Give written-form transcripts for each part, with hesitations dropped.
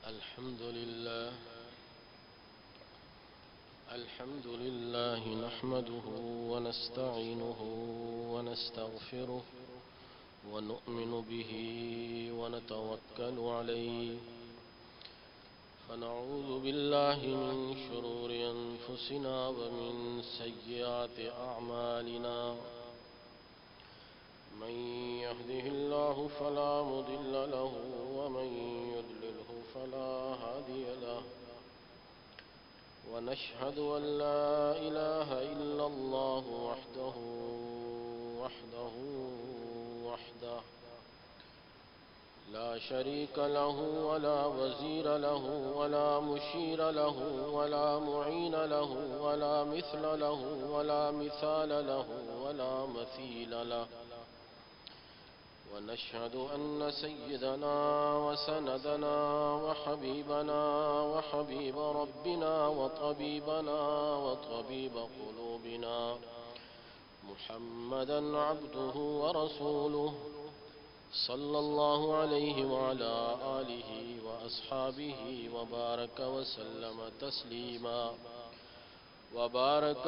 الحمد لله نحمده ونستعينه ونستغفره ونؤمن به ونتوكل عليه فنعوذ بالله من شرور أنفسنا ومن سيئات أعمالنا من يهده الله فلا مضل له ومن يضلله فلا هادي له ونشهد أن لا إله إلا الله وحده لا شريك له ولا وزير له ولا مشير له ولا معين له ولا مثل له ولا مثال له ولا مثيل له ونشهد أن سيدنا وسندنا وحبيبنا وحبيب ربنا وطبيبنا وطبيب قلوبنا محمدا عبده ورسوله صلى الله عليه وعلى آله وأصحابه وبارك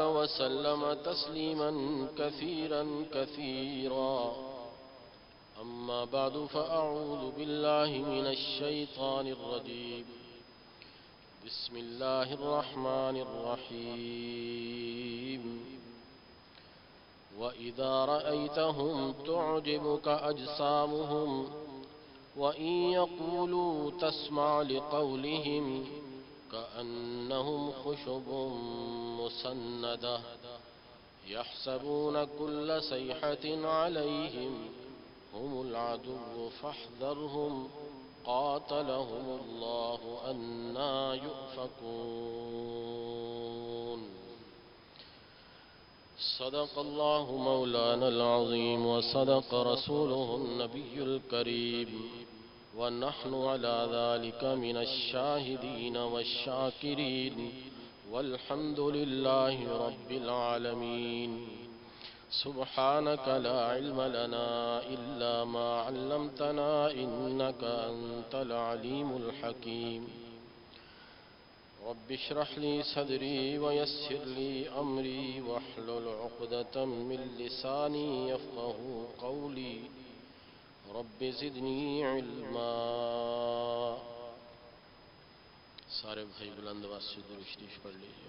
وسلم تسليما كثيرا أما بعد فأعوذ بالله من الشيطان الرجيم بسم الله الرحمن الرحيم وإذا رأيتهم تعجبك أجسامهم وإن يقولوا تسمع لقولهم كأنهم خشب مسندة يحسبون كل صيحة عليهم هم العدو فاحذرهم قاتلهم الله أنى يؤفكون صدق الله مولانا العظيم وصدق رسوله النبي الكريم ونحن على ذلك من الشاهدين والشاكرين والحمد لله رب العالمين سبحانك لا علم لنا إلا ما علمتنا إنك أنت العليم الحكيم رب اشرح لي صدري ويسر لي أمري واحلل عقدة من لساني يفقه قولي رب زدني علما سارے بھائی بلند آواز سے درود شریف پڑھ لیجیے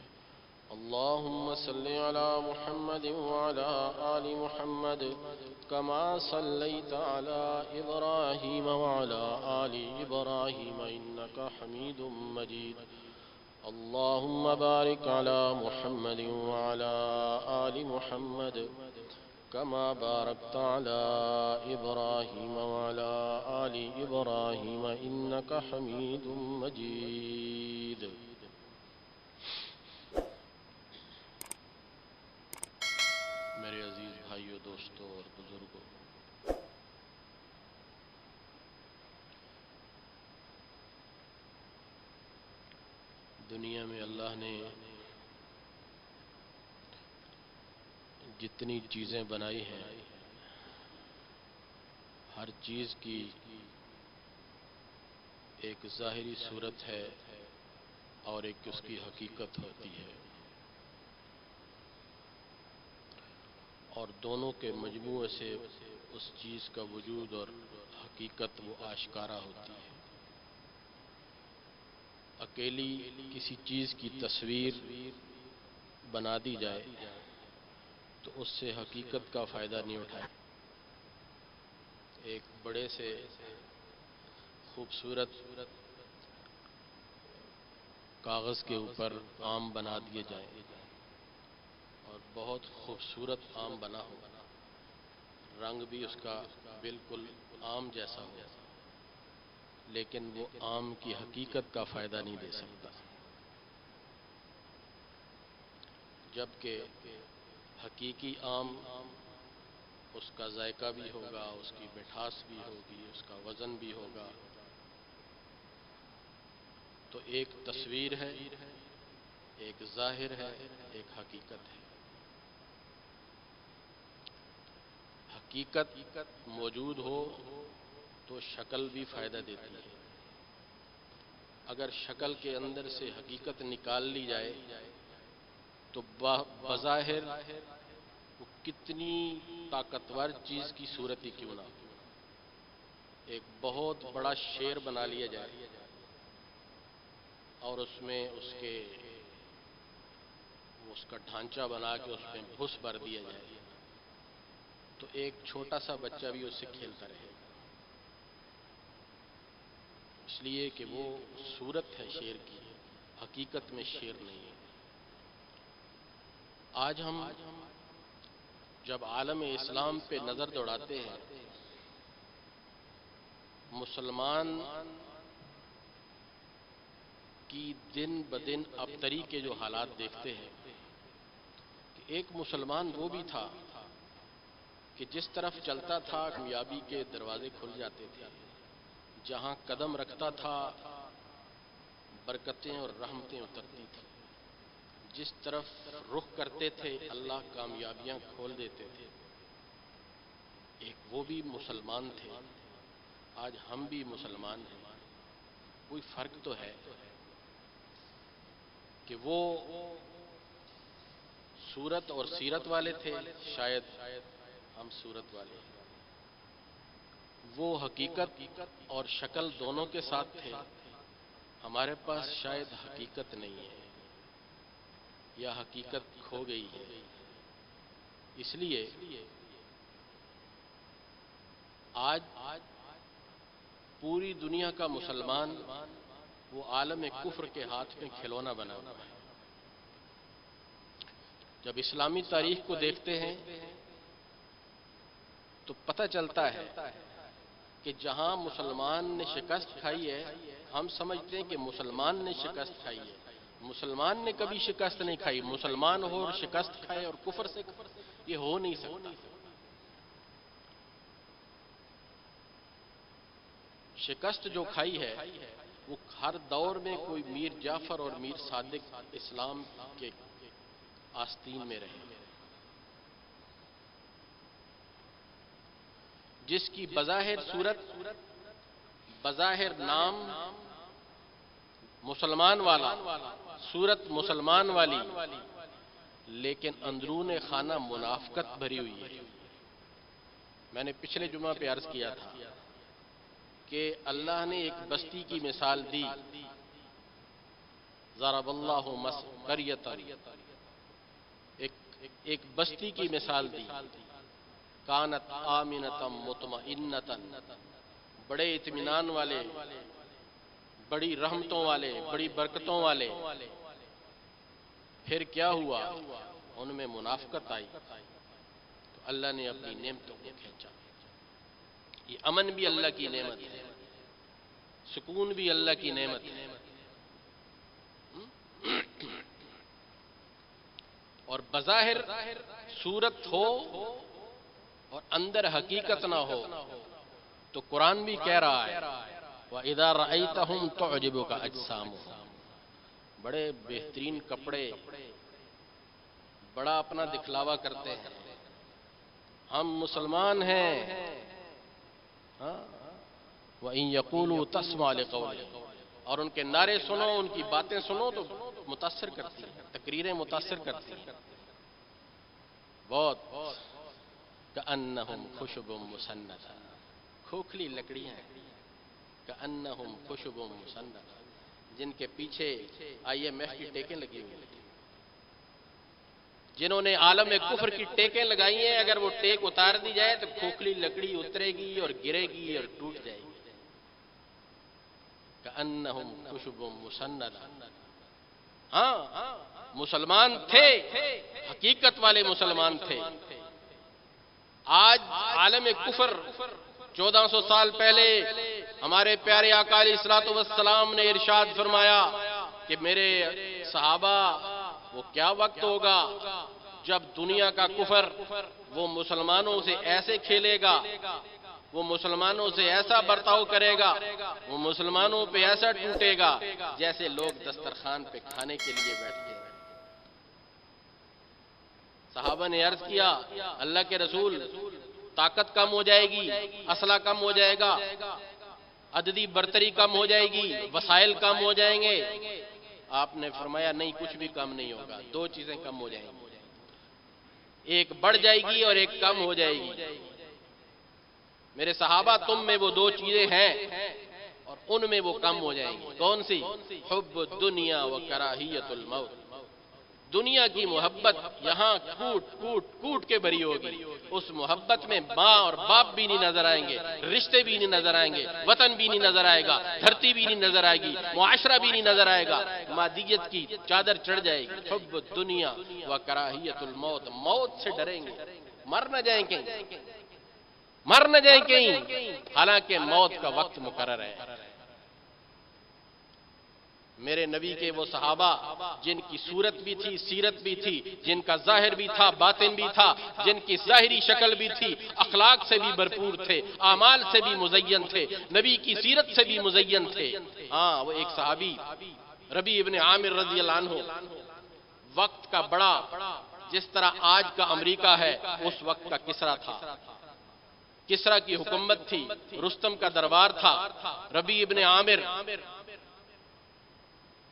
اللهم صل على محمد وعلى آل محمد كما صليت على إبراهيم وعلى آل إبراهيم إنك حميد مجيد اللهم بارك على محمد وعلى آل محمد كما باركت على إبراهيم وعلى آل إبراهيم إنك حميد مجيد میرے عزیز بھائیوں دوستوں اور بزرگوں، دنیا میں اللہ نے جتنی چیزیں بنائی ہیں ہر چیز کی ایک ظاہری صورت ہے اور ایک اس کی حقیقت ہوتی ہے، اور دونوں کے مجموعے سے اس چیز کا وجود اور حقیقت وہ آشکارا ہوتی ہے۔ اکیلی کسی چیز کی تصویر بنا دی جائے تو اس سے حقیقت کا فائدہ نہیں اٹھائے۔ ایک بڑے سے خوبصورت کاغذ کے اوپر آم بنا دیے جائیں اور بہت خوبصورت آم بنا ہو، رنگ بھی اس کا بالکل آم جیسا ہو، لیکن وہ آم کی حقیقت کا فائدہ نہیں دے سکتا، جبکہ حقیقی آم اس کا ذائقہ بھی ہوگا، اس کی مٹھاس بھی ہوگی، اس کا وزن بھی ہوگا۔ تو ایک تصویر ہے، ایک ظاہر ہے، ایک حقیقت ہے۔ حقیقت موجود ہو تو شکل بھی فائدہ دیتی ہے، اگر شکل کے اندر سے حقیقت نکال لی جائے تو بظاہر وہ کتنی طاقتور چیز کی صورت ہی کیوں نہ ہو، ایک بہت بڑا شیر بنا لیا جائے اور اس میں اس کا ڈھانچہ بنا کے اس میں بھس بھر دیا جائے تو ایک چھوٹا سا بچہ بھی اس سے کھیلتا رہے گا، اس لیے کہ وہ صورت ہے شیر کی، حقیقت میں شیر نہیں ہے۔ آج ہم جب عالم اسلام پہ نظر دوڑاتے ہیں، مسلمان کی دن بدن ابتری کے جو حالات دیکھتے ہیں کہ ایک مسلمان وہ بھی تھا کہ جس طرف چلتا تھا کامیابی کے دروازے کھل جاتے تھے، جہاں قدم رکھتا تھا برکتیں اور رحمتیں اترتی تھیں، جس طرف رخ کرتے تھے اللہ کامیابیاں کھول دیتے تھے۔ ایک وہ بھی مسلمان تھے، آج ہم بھی مسلمان ہیں، کوئی فرق تو ہے کہ وہ صورت اور سیرت والے تھے، شاید ہم صورت والے ہیں، وہ حقیقت اور شکل دونوں کے ساتھ تھے، ہمارے پاس شاید حقیقت نہیں ہے یا حقیقت کھو گئی ہے۔ اس لیے آج پوری دنیا کا مسلمان وہ عالم کفر کے ہاتھ میں کھلونا بنا ہوا ہے۔ جب اسلامی تاریخ کو دیکھتے ہیں تو پتہ چلتا ہے کہ جہاں مسلمان نے شکست کھائی ہے، ہم سمجھتے ہیں کہ مسلمان نے شکست کھائی ہے، مسلمان نے کبھی شکست نہیں کھائی، مسلمان ہو اور شکست کھائے اور کفر سے یہ ہو نہیں سکتا۔ شکست جو کھائی ہے وہ ہر دور میں کوئی میر جعفر اور میر صادق اسلام کے آستین میں رہے، جس کی بظاہر صورت بظاہر نام مسلمان والا، صورت مسلمان والی، لیکن اندرون خانہ منافقت بھری ہوئی ہے۔ میں نے پچھلے جمعہ پہ عرض کیا تھا کہ اللہ نے ایک بستی کی مثال دی، ضرب اللہ قریۃ، ایک بستی کی مثال دی، کانت آمنۃ مطمئنۃ، بڑے اطمینان والے، بڑی رحمتوں والے، بڑی برکتوں والے، پھر کیا ہوا؟ ان میں منافقت آئی تو اللہ نے اپنی نعمتوں کو کھینچا۔ یہ امن بھی اللہ کی نعمت ہے، سکون بھی اللہ کی نعمت ہے، اور بظاہر صورت ہو اور اندر حقیقت نہ ہو تو قرآن بھی کہہ رہا ہے وَإِذَا رَأَيْتَهُمْ تُعْجِبُكَ أَجْسَامُهُمْ، بڑے بہترین کپڑے، بڑا اپنا دکھلاوا کرتے ہیں، ہم مسلمان ہیں، وَإِن يَقُولُوا تَسْمَعْ لِقَوْلِهِمْ، اور ان کے نعرے سنو، ان کی باتیں سنو تو متاثر کرتی ہیں، تقریریں متاثر کرتی ہیں بہت۔ كأنهم خشب مسندہ، کھوکھلی لکڑیاں ہیں، كأنهم خشب مسندہ، جن کے پیچھے IMF کی ٹیکیں لگی ہوئی ہیں، جنہوں نے عالم کفر کی ٹیکیں لگائی ہیں، اگر وہ ٹیک اتار دی جائے تو کھوکھلی لکڑی اترے گی اور گرے گی اور ٹوٹ جائے گی۔ كأنهم خشب مسندہ، ہاں مسلمان تھے، حقیقت والے مسلمان تھے۔ آج عالم کفر 1400 سال پہلے ہمارے پیارے آقا علیہ الصلوۃ والسلام نے ارشاد فرمایا کہ میرے صحابہ وہ کیا وقت ہوگا جب دنیا کا کفر وہ مسلمانوں سے ایسے کھیلے گا، وہ مسلمانوں سے ایسا برتاؤ کرے گا، وہ مسلمانوں پہ ایسا ٹوٹے گا جیسے لوگ دسترخوان پہ کھانے کے لیے بیٹھتے ہیں۔ صحابہ نے عرض کیا اللہ کے رسول، طاقت کم ہو جائے گی، اسلحہ کم ہو جائے گا، عددی برتری کم ہو جائے گی، وسائل کم ہو جائیں گے؟ آپ نے فرمایا نہیں، کچھ بھی کم نہیں ہوگا، دو چیزیں کم ہو جائیں گی، ایک بڑھ جائے گی اور ایک کم ہو جائے گی۔ میرے صحابہ تم میں وہ دو چیزیں ہیں اور ان میں وہ کم ہو جائیں گی۔ کون سی؟ حب الدنیا و کراہیت الموت۔ دنیا کی محبت یہاں کوٹ کوٹ کوٹ کے بھری ہوگی، اس محبت میں ماں اور باپ بھی نہیں نظر آئیں گے، رشتے بھی نہیں نظر آئیں گے، وطن بھی نہیں نظر آئے گا، دھرتی بھی نہیں نظر آئے گی، معاشرہ بھی نہیں نظر آئے گا، مادیت کی چادر چڑھ جائے گی۔ حب الدنیا و کراہیت الموت، موت سے ڈریں گے، مر نہ جائیں کہیں، مر نہ جائیں کہیں، حالانکہ موت کا وقت مقرر ہے۔ میرے نبی کے وہ صحابہ جن کی صورت بھی تھی، سیرت بھی تھی، جن کا ظاہر بھی تھا، باطن بھی تھا، جن کی ظاہری شکل بھی تھی، اخلاق سے بھی بھرپور تھے، اعمال سے بھی مزین تھے، نبی کی سیرت سے بھی مزین تھے۔ ہاں، وہ ایک صحابی ربیع ابن عامر رضی اللہ عنہ، وقت کا بڑا، جس طرح آج کا امریکہ ہے اس وقت کا کسریٰ تھا، کسریٰ کی حکومت تھی، رستم کا دربار تھا۔ ربیع ابن عامر،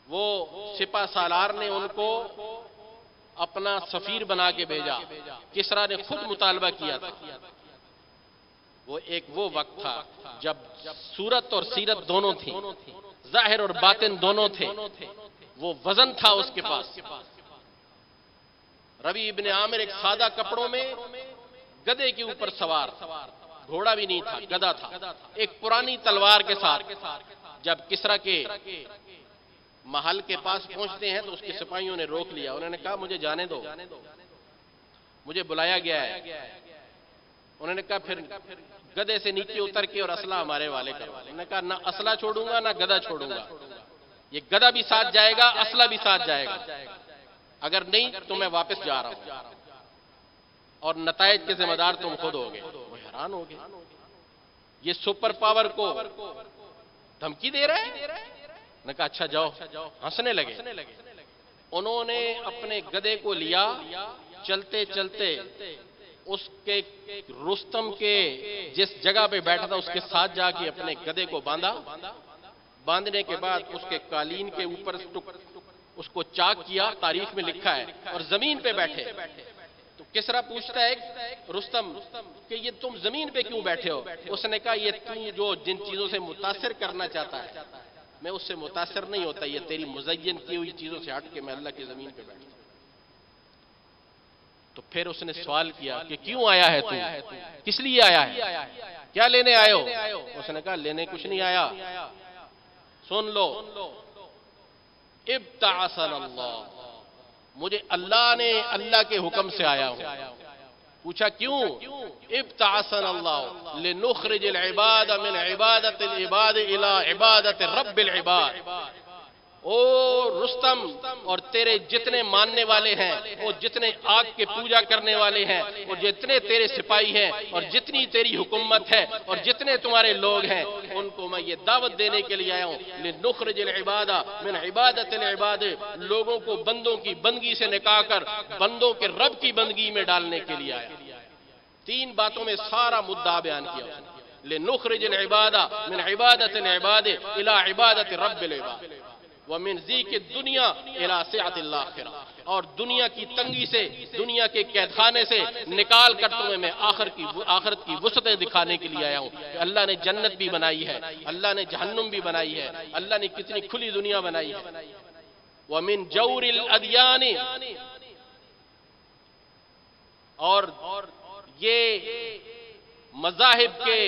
وہ سپہ سالار نے ان کو اپنا سفیر بنا کے بھیجا، کسریٰ نے خود مطالبہ کیا تھا۔ وہ وقت تھا جب صورت اور سیرت دونوں تھیں، ظاہر اور باطن دونوں تھے، وہ وزن تھا اس کے پاس۔ ربیع ابن عامر ایک سادہ کپڑوں میں گدھے کے اوپر سوار، گھوڑا بھی نہیں تھا، گدھا تھا، ایک پرانی تلوار کے ساتھ جب کسریٰ کے محل کے پاس پہنچتے ہیں تو اس کے سپاہیوں نے روک لیا، انہوں نے کہا مجھے جانے دو، مجھے بلایا گیا ہے۔ انہوں نے کہا پھر گدھے سے نیچے اتر کے اور اسلحہ ہمارے والے کرو۔ انہوں نے کہا نہ اسلحہ چھوڑوں گا نہ گدھا چھوڑوں گا، یہ گدھا بھی ساتھ جائے گا، اسلحہ بھی ساتھ جائے گا، اگر نہیں تو میں واپس جا رہا ہوں اور نتائج کے ذمہ دار تم خود ہوگے۔ وہ حیران ہو گئے، یہ سپر پاور کو دھمکی دے رہے ہیں؟ نے کہا اچھا جاؤ، ہنسنے لگے۔ انہوں نے اپنے گدھے کو لیا، چلتے چلتے اس کے رستم کے جس جگہ پہ بیٹھا تھا اس کے ساتھ جا کے اپنے گدھے کو باندھا، باندھنے کے بعد اس کے قالین کے اوپر اس کو چاک کیا، تاریخ میں لکھا ہے، اور زمین پہ بیٹھے۔ تو کسریٰ پوچھتا ہے رستم کہ یہ تم زمین پہ کیوں بیٹھے ہو؟ اس نے کہا یہ تو جو جن چیزوں سے متاثر کرنا چاہتا ہے میں اس سے متاثر نہیں ہوتا، یہ تیری مزین کی ہوئی چیزوں سے ہٹ کے میں اللہ کی زمین پہ بیٹھتا ہوں۔ تو پھر اس نے سوال کیا کہ کیوں آیا ہے تو، کس لیے آیا ہے، کیا لینے آئے ہو؟ اس نے کہا لینے کچھ نہیں آیا، سن لو، ابتعثنا اللہ، مجھے اللہ کے حکم سے آیا ہوں۔ پوچھا کیوں؟ ابتعثنا اللہ لنخرج العباد من عبادت العباد الى عبادت رب العباد۔ او رستم اور تیرے جتنے ماننے والے ہیں، وہ جتنے آگ کے پوجا کرنے والے ہیں، وہ جتنے تیرے سپاہی ہیں اور جتنی تیری حکومت ہے اور جتنے تمہارے لوگ ہیں، ان کو میں یہ دعوت دینے کے لیے آیا ہوں، لنخرج العباد من عبادت العباد، لوگوں کو بندوں کی بندگی سے نکال کر بندوں کے رب کی بندگی میں ڈالنے کے لیے آیا۔ تین باتوں میں سارا مدعا بیان کیا اس نے، لنخرج العباد من عبادت العباد الى عبادت رب العباد ومن ضیق الدنیا الى سعۃ الاخرہ، اور دنیا کی تنگی سے، دنیا کے قید خانے سے نکال کر تمہیں میں آخرت کی وسعتیں دکھانے کے لیے آیا ہوں کہ اللہ نے جنت بھی بنائی ہے، اللہ نے جہنم بھی بنائی ہے، اللہ نے کتنی کھلی دنیا بنائی ہے۔ ومن جور الادیان، اور یہ مذاہب کے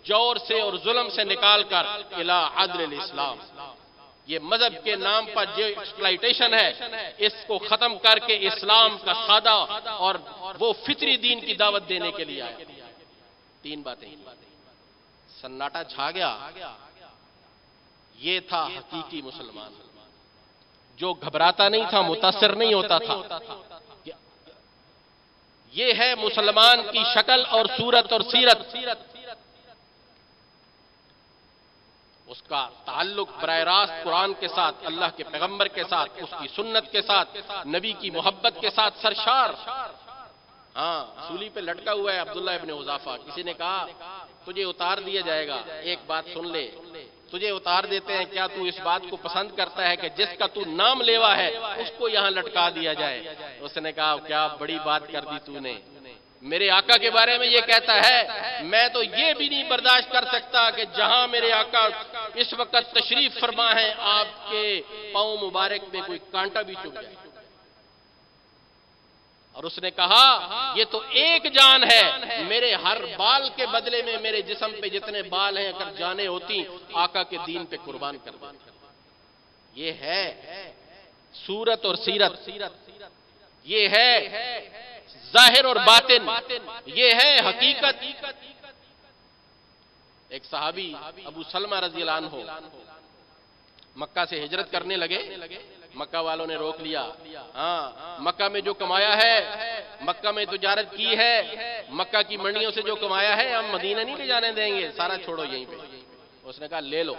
جور سے اور ظلم سے نکال کر الى عدل الاسلام، یہ مذہب کے نام پر جو ایکسپلائٹیشن ہے اس کو ختم کر کے اسلام کا سادہ اور وہ فطری دین کی دعوت دینے کے لیے آیا۔ تین باتیں، سناٹا چھا گیا۔ یہ تھا حقیقی مسلمان، جو گھبراتا نہیں تھا، متاثر نہیں ہوتا تھا۔ یہ ہے مسلمان کی شکل اور صورت اور سیرت، اس کا تعلق براہ راست قرآن کے ساتھ، اللہ کے پیغمبر کے ساتھ، اس کی سنت کے ساتھ، نبی کی محبت کے ساتھ سرشار۔ ہاں، سولی پہ لٹکا ہوا ہے عبداللہ ابن حذافہ۔ کسی نے کہا تجھے اتار دیا جائے گا. ایک بات سن لے, تجھے اتار دیتے ہیں, کیا تو اس بات کو پسند کرتا ہے کہ جس کا تو نام لیوا ہے اس کو یہاں لٹکا دیا جائے؟ اس نے کہا کیا بڑی بات کر دی تو نے, میرے آقا کے بارے میں یہ کہتا ہے, میں تو یہ بھی نہیں برداشت کر سکتا کہ جہاں میرے آقا اس وقت تشریف فرما ہے آپ کے پاؤں مبارک میں کوئی کانٹا بھی چبھ جائے. اور اس نے کہا یہ تو ایک جان ہے, میرے ہر بال کے بدلے میں میرے جسم پہ جتنے بال ہیں اگر جانیں ہوتی آقا کے دین پہ قربان کر دیتا. یہ ہے صورت اور سیرت, یہ ہے ظاہر اور باطن, یہ ہے حقیقت. ایک صحابی ابو سلمہ رضی اللہ عنہ مکہ سے ہجرت کرنے لگے, مکہ والوں نے روک لیا. ہاں, مکہ میں جو کمایا ہے, مکہ میں تجارت کی ہے, مکہ کی منڈیوں سے جو کمایا ہے ہم مدینہ نہیں لے جانے دیں گے, سارا چھوڑو یہیں پہ. اس نے کہا لے لو.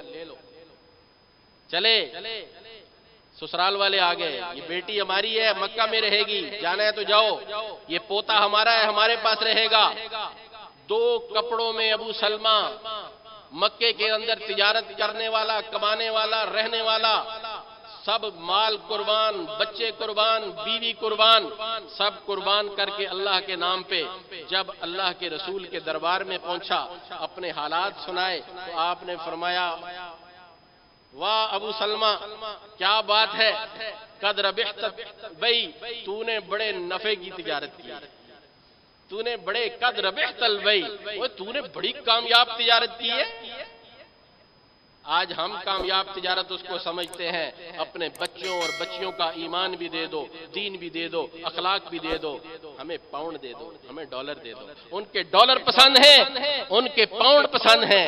چلے, سسرال والے آ گئے, یہ بیٹی ہماری ہے, مکہ میں رہے گی, جانا ہے تو جاؤ. یہ پوتا ہمارا ہے, ہمارے پاس رہے گا. 2 کپڑوں میں ابو سلمہ مکے کے اندر تجارت کرنے والا, کمانے والا, رہنے والا, سب مال قربان, بچے قربان, بیوی قربان, سب قربان کر کے اللہ کے نام پہ جب اللہ کے رسول کے دربار میں پہنچا, اپنے حالات سنائے تو آپ نے فرمایا واہ ابو سلمہ کیا بات ہے, قد ربحت بھائی, تو نے بڑے نفع کی تجارت کی, تو نے بڑے قد ربحت البئی, تو نے بڑی کامیاب تجارت کی ہے. آج ہم کامیاب تجارت اس کو سمجھتے ہیں اپنے بچوں اور بچیوں کا ایمان بھی دے دو, دین بھی دے دو, اخلاق بھی دے دو, ہمیں پاؤنڈ دے دو, ہمیں ڈالر دے دو. ان کے ڈالر پسند ہیں, ان کے پاؤنڈ پسند ہیں,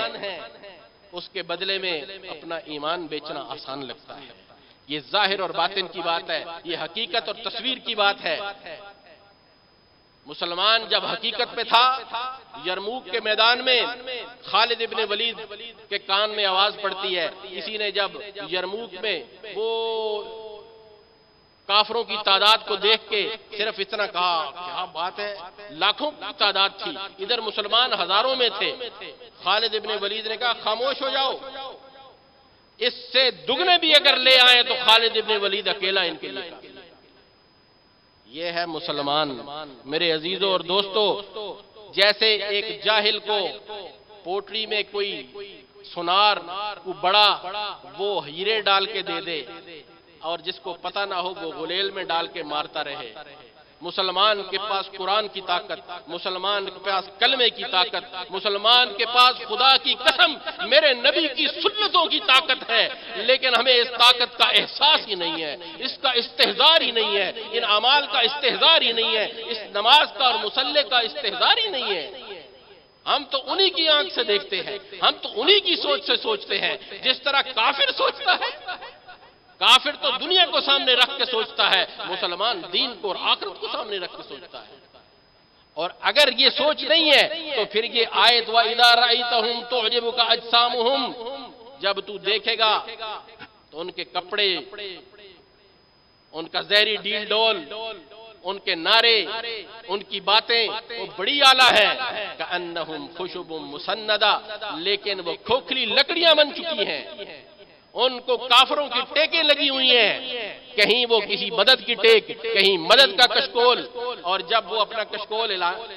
اس کے بدلے میں اپنا ایمان بیچنا آسان لگتا ہے. یہ ظاہر اور باطن کی بات ہے, یہ حقیقت اور تصویر کی بات ہے. مسلمان جب حقیقت پہ تھا, یرموک کے میدان میں خالد ابن ولید کے کان میں آواز پڑتی ہے, کسی نے جب یرموک میں وہ کافروں کی تعداد کو دیکھ کے صرف اتنا کہا, کیا بات ہے, لاکھوں کی تعداد تھی, ادھر مسلمان ہزاروں میں تھے. خالد ابن ولید نے کہا خاموش ہو جاؤ, اس سے دگنے بھی اگر لے آئے تو خالد ابن ولید اکیلا ان کے لیے کافی. یہ ہے مسلمان. میرے عزیزوں اور دوستوں, جیسے ایک جاہل کو پوٹری میں کوئی سونار کو بڑا وہ ہیرے ڈال کے دے دے, اور جس کو پتہ نہ ہو وہ غلیل میں ڈال کے مارتا رہے. مسلمان کے پاس قرآن کی طاقت, مسلمان کے پاس کلمے کی طاقت, مسلمان کے پاس خدا کی قسم میرے نبی کی سنتوں کی طاقت ہے, لیکن ہمیں اس طاقت کا احساس ہی نہیں ہے, اس کا استحضار ہی نہیں ہے, ان اعمال کا استحضار ہی نہیں ہے, اس نماز کا اور مصلی کا استحضار ہی نہیں ہے. ہم تو انہی کی آنکھ سے دیکھتے ہیں, ہم تو انہی کی سوچ سے سوچتے ہیں جس طرح کافر سوچتا ہے. کافر تو دنیا کو سامنے رکھ کے سوچتا ہے, مسلمان دین کو اور آخرت کو سامنے رکھ کے سوچتا ہے. اور اگر یہ سوچ نہیں ہے تو پھر یہ آیت وَإِذَا رَأَيْتَهُمْ تُعْجِبُكَ أَجْسَامُهُمْ, جب تو دیکھے گا تو ان کے کپڑے, ان کا زہری ڈیل ڈول, ان کے نعرے, ان کی باتیں وہ بڑی اعلیٰ ہے. كَأَنَّهُمْ خُشُبٌ مُسَنَّدَةٌ, لیکن وہ کھوکھلی لکڑیاں بن چکی ہیں. ان کو کافروں کی ٹیکیں لگی ہوئی ہیں, کہیں وہ کسی مدد کی ٹیک, کہیں مدد کا کشکول, اور جب وہ اپنا کشکول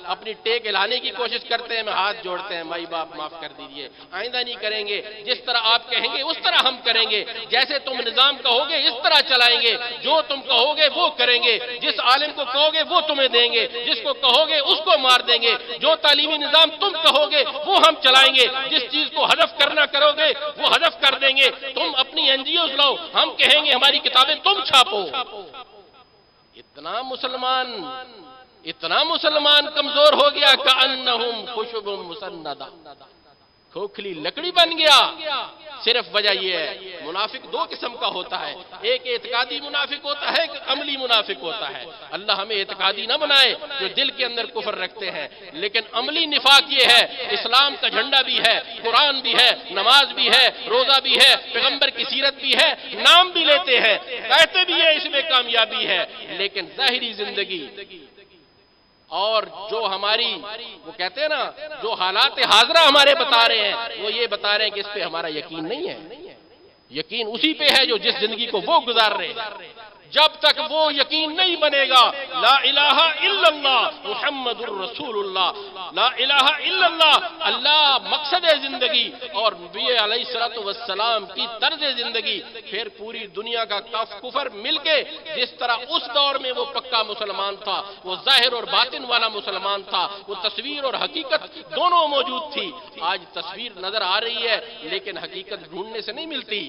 اپنی ٹیک ہلانے کی کوشش کرتے ہیں میں ہاتھ جوڑتے ہیں, مائی باپ معاف کر دیجئے, آئندہ نہیں کریں گے, جس طرح آپ کہیں گے اس طرح ہم کریں گے, جیسے تم نظام کہو گے اس طرح چلائیں گے, جو تم کہو گے وہ کریں گے, جس عالم کو کہو گے وہ تمہیں دیں گے, جس کو کہو گے اس کو مار دیں گے, جو تعلیمی نظام تم کہو گے وہ ہم چلائیں گے, جس چیز کو ہدف کرنا کرو گے وہ ہدف کر دیں گے. تم اپنی این جی اوز لاؤ, ہم کہیں گے ہماری کتابیں تم چھاپو. اتنا مسلمان کمزور ہو گیا کأنہم خشب مسندہ, کھوکھلی لکڑی بن گیا. صرف وجہ یہ ہے, منافق 2 قسم کا ہوتا ہے, ایک اعتقادی منافق ہوتا ہے, ایک عملی منافق ہوتا ہے. اللہ ہمیں اعتقادی نہ بنائے جو دل کے اندر کفر رکھتے ہیں, لیکن عملی نفاق یہ ہے, اسلام کا جھنڈا بھی ہے, قرآن بھی ہے, نماز بھی ہے, روزہ بھی ہے, پیغمبر کی سیرت بھی ہے, نام بھی لیتے ہیں, کہتے بھی ہیں اس میں کامیابی ہے, لیکن ظاہری زندگی اور جو ہماری وہ کہتے ہیں نا جو حالات حاضرہ ہمارے بتا رہے ہیں وہ یہ بتا رہے ہیں کہ اس پہ ہمارا یقین نہیں ہے، یقین اسی پہ ہے جو جس زندگی کو وہ گزار رہے ہیں۔ جب تک وہ یقین نہیں بنے گا لا الہ الا اللہ محمد الرسول اللہ، لا الہ الا اللہ اللہ مقصد زندگی اور نبی علیہ الصلوۃ والسلام کی طرز زندگی، پھر پوری دنیا کا کفر مل کے جس طرح اس دور میں وہ پکا مسلمان تھا، وہ ظاہر اور باطن والا مسلمان تھا، وہ تصویر اور حقیقت دونوں موجود تھی۔ آج تصویر نظر آ رہی ہے لیکن حقیقت ڈھونڈنے سے نہیں ملتی۔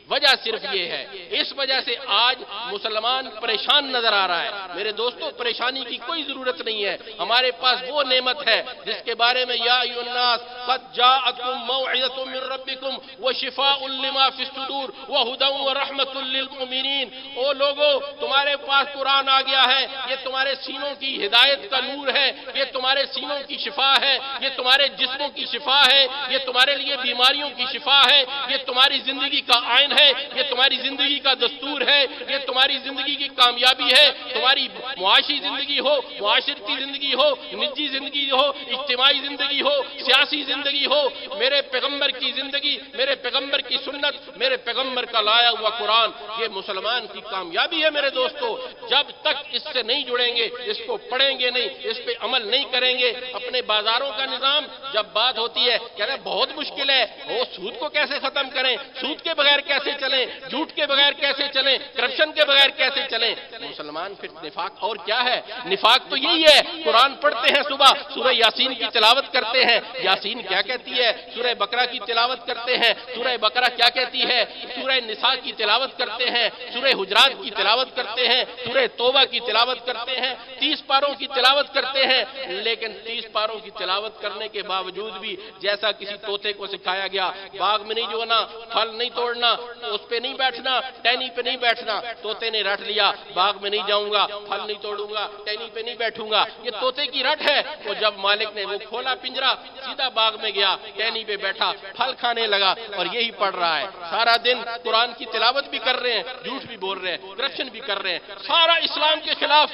وجہ صرف یہ ہے، اس وجہ سے آج مسلمان پریشان نظر آ رہا ہے۔ میرے دوستو پریشانی کی کوئی ضرورت نہیں ہے، ہمارے پاس وہ نعمت ہے جس کے بارے میں یا ایھا الناس قد جاءتکم موعظۃ من ربکم وشفاء لما فی الصدور وہدی ورحمۃ للمؤمنین۔ او لوگو تمہارے پاس قرآن آ گیا ہے، یہ تمہارے سینوں کی ہدایت کا نور ہے، یہ تمہارے سینوں کی شفا ہے، یہ تمہارے جسموں کی شفا ہے، یہ تمہارے لیے بیماریوں کی شفا ہے، یہ تمہاری زندگی کا آئین ہے، یہ تمہاری زندگی کا دستور ہے، یہ تمہاری زندگی کی کامیابی ہے۔ تمہاری معاشی زندگی ہو، معاشرتی زندگی ہو، نجی زندگی ہو، اجتماعی زندگی ہو، سیاسی زندگی ہو، میرے پیغمبر کی زندگی، میرے پیغمبر کی سنت، میرے پیغمبر کا لایا ہوا قرآن، یہ مسلمان کی کامیابی ہے۔ میرے دوستو جب تک اس سے نہیں جڑیں گے، اس کو پڑھیں گے نہیں، اس پہ عمل نہیں کریں گے، اپنے بازاروں کا نظام جب بات ہوتی ہے کہتے ہیں بہت مشکل ہے، وہ سود کو کیسے ختم کریں، سود کے بغیر کیسے چلیں، جھوٹ کے بغیر کیسے چلیں، کرپشن کے بغیر کیسے چلیں۔ مسلمان پھر نفاق اور کیا ہے؟ نفاق تو یہی ہے، قرآن پڑھتے ہیں صبح، سورہ یاسین کی تلاوت کرتے ہیں، یاسین کیا کہتی ہے، سورہ بقرہ کی تلاوت کرتے ہیں، سورہ بقرہ کیا کہتی ہے، سورہ نساء کی تلاوت کرتے ہیں، سورہ حجرات کی تلاوت کرتے ہیں، سورہ توبہ کی تلاوت کرتے ہیں، 30 پاروں کی تلاوت کرتے ہیں، لیکن 30 پاروں کی تلاوت کرنے کے باوجود بھی جیسا کسی طوطے کو سکھایا گیا باغ میں نہیں جونا، پھل نہیں توڑنا، اس پہ نہیں بیٹھنا، ٹہنی پہ نہیں بیٹھنا، طوطے نے رٹ لیا باغ میں نہیں جاؤں گا، پھل نہیں توڑوں گا، ٹہنی پہ نہیں بیٹھوں گا، یہ طوطے کی رٹ ہے۔ تو جب مالک نے وہ کھولا پنجرا سیدھا باغ میں گیا، ٹہنی پہ بیٹھا، پھل کھانے لگا اور یہی پڑھ رہا ہے سارا دن، قرآن کی تلاوت بھی کر رہے ہیں، جھوٹ بھی بول رہے ہیں، کرپشن بھی کر رہے ہیں، سارا اسلام کے خلاف،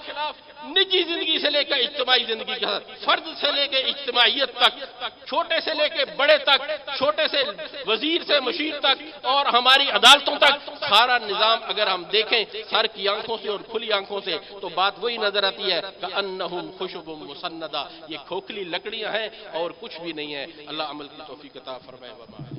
نجی زندگی سے لے کر اجتماعی زندگی کا، فرد سے لے کے اجتماعیت تک، چھوٹے سے لے کے بڑے تک، چھوٹے سے وزیر سے مشیر تک اور ہماری عدالتوں تک، سارا نظام اگر ہم دیکھیں سر کی آنکھوں سے اور کھلی آنکھوں سے تو بات وہی نظر آتی ہے کہ انہم خشب مسندہ، یہ کھوکھلی لکڑیاں ہیں اور کچھ بھی نہیں ہے۔ اللہ عمل کی توفیق عطا فرمائے۔